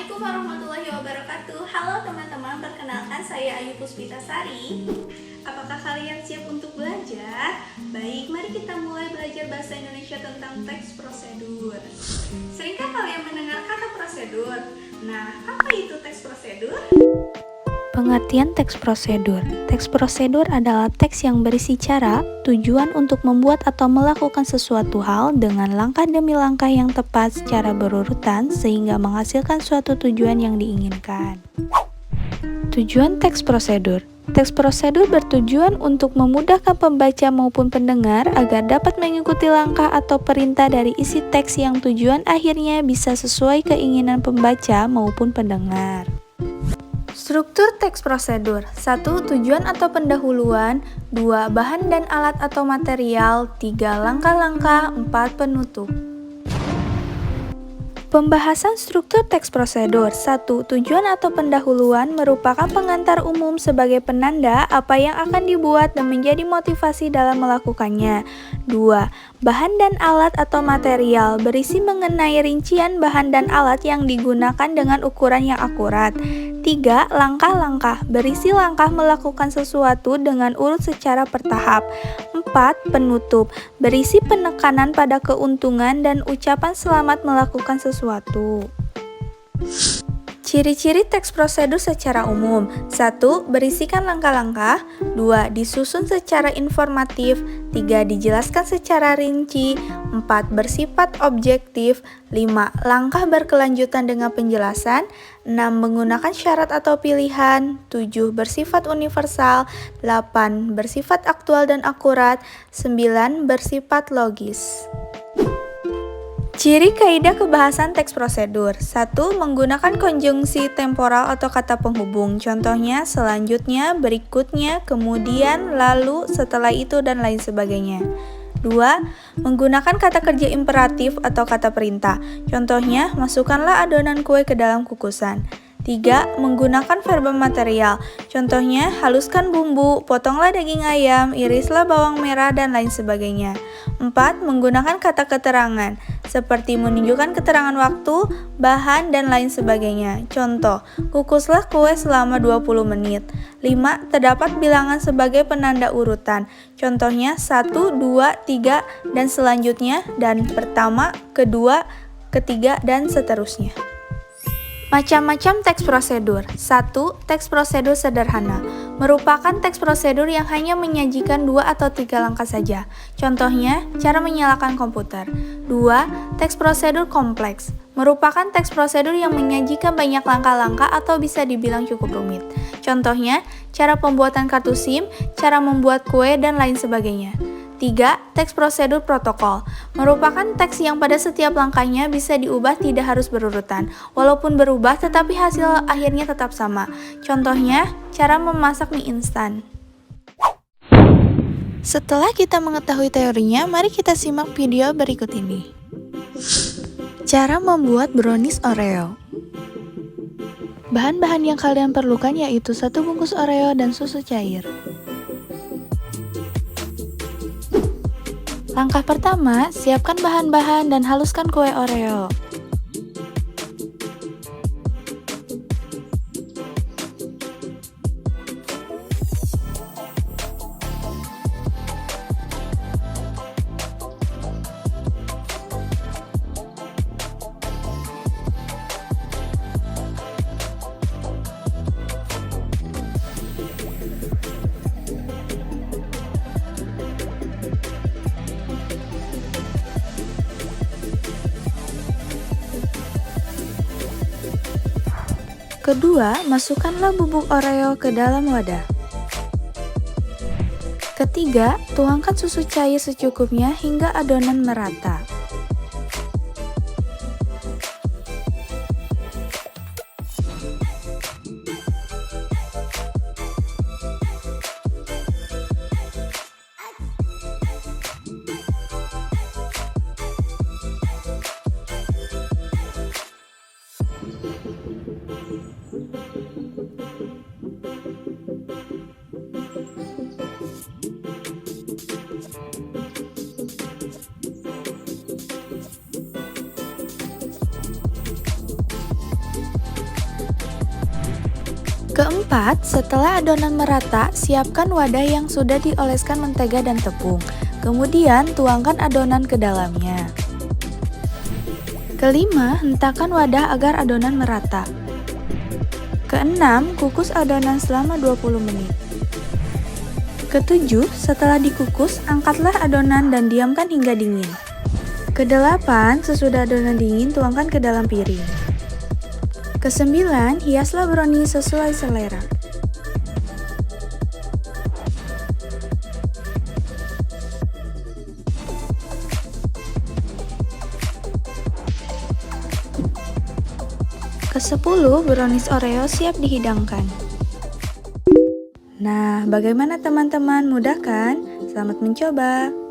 Assalamualaikum warahmatullahi wabarakatuh. Halo teman-teman, perkenalkan saya Ayu Puspitasari. Apakah kalian siap untuk belajar? Baik, mari kita mulai belajar bahasa Indonesia tentang teks prosedur. Seringkah kalian mendengar kata prosedur? Nah, apa itu teks prosedur? Pengertian teks prosedur. Teks prosedur adalah teks yang berisi cara, tujuan untuk membuat atau melakukan sesuatu hal dengan langkah demi langkah yang tepat secara berurutan sehingga menghasilkan suatu tujuan yang diinginkan. Tujuan teks prosedur. Teks prosedur bertujuan untuk memudahkan pembaca maupun pendengar agar dapat mengikuti langkah atau perintah dari isi teks yang tujuan akhirnya bisa sesuai keinginan pembaca maupun pendengar. Struktur teks prosedur. 1. Tujuan atau pendahuluan. 2. Bahan dan alat atau material. 3. Langkah-langkah. 4. Penutup. Pembahasan struktur teks prosedur. 1. Tujuan atau pendahuluan merupakan pengantar umum sebagai penanda apa yang akan dibuat dan menjadi motivasi dalam melakukannya. 2. Bahan dan alat atau material berisi mengenai rincian bahan dan alat yang digunakan dengan ukuran yang akurat. 3. Langkah-langkah berisi langkah melakukan sesuatu dengan urut secara bertahap. 4. Penutup berisi penekanan pada keuntungan dan ucapan selamat melakukan sesuatu. Ciri-ciri teks prosedur secara umum. 1. Berisikan langkah-langkah. 2. Disusun secara informatif. 3. Dijelaskan secara rinci. 4. Bersifat objektif. 5. Langkah berkelanjutan dengan penjelasan. 6. Menggunakan syarat atau pilihan. 7. Bersifat universal. 8. Bersifat aktual dan akurat. 9. Bersifat logis. Ciri kaidah kebahasan teks prosedur. 1. Menggunakan konjungsi temporal atau kata penghubung. Contohnya, selanjutnya, berikutnya, kemudian, lalu, setelah itu, dan lain sebagainya. 2. Menggunakan kata kerja imperatif atau kata perintah. Contohnya, masukkanlah adonan kue ke dalam kukusan. 3. Menggunakan verba material. Contohnya, haluskan bumbu, potonglah daging ayam, irislah bawang merah, dan lain sebagainya. 4. Menggunakan kata keterangan, seperti menunjukkan keterangan waktu, bahan, dan lain sebagainya. Contoh, kukuslah kue selama 20 menit. 5. Terdapat bilangan sebagai penanda urutan. Contohnya, 1, 2, 3, dan selanjutnya, dan pertama, kedua, ketiga, dan seterusnya. Macam-macam teks prosedur. 1. Teks prosedur sederhana merupakan teks prosedur yang hanya menyajikan 2 atau 3 langkah saja. Contohnya, cara menyalakan komputer. 2. Teks prosedur kompleks merupakan teks prosedur yang menyajikan banyak langkah-langkah atau bisa dibilang cukup rumit. Contohnya, cara pembuatan kartu SIM, cara membuat kue, dan lain sebagainya. 3. Teks prosedur protokol merupakan teks yang pada setiap langkahnya bisa diubah tidak harus berurutan. Walaupun berubah tetapi hasil akhirnya tetap sama. Contohnya, cara memasak mie instan. Setelah kita mengetahui teorinya, mari kita simak video berikut ini. Cara membuat brownies Oreo. Bahan-bahan yang kalian perlukan yaitu 1 bungkus Oreo dan susu cair. Langkah pertama, siapkan bahan-bahan dan haluskan kue Oreo. Kedua, masukkanlah bubuk Oreo ke dalam wadah. Ketiga, tuangkan susu cair secukupnya hingga adonan merata. Keempat, setelah adonan merata, siapkan wadah yang sudah dioleskan mentega dan tepung. Kemudian, tuangkan adonan ke dalamnya. Kelima, hentakan wadah agar adonan merata. Keenam, kukus adonan selama 20 menit. Ketujuh, setelah dikukus, angkatlah adonan dan diamkan hingga dingin. Kedelapan, sesudah adonan dingin, tuangkan ke dalam piring. Kesembilan, hiaslah brownie sesuai selera. Kesepuluh, brownies Oreo siap dihidangkan. Nah, bagaimana teman-teman? Mudah kan? Selamat mencoba!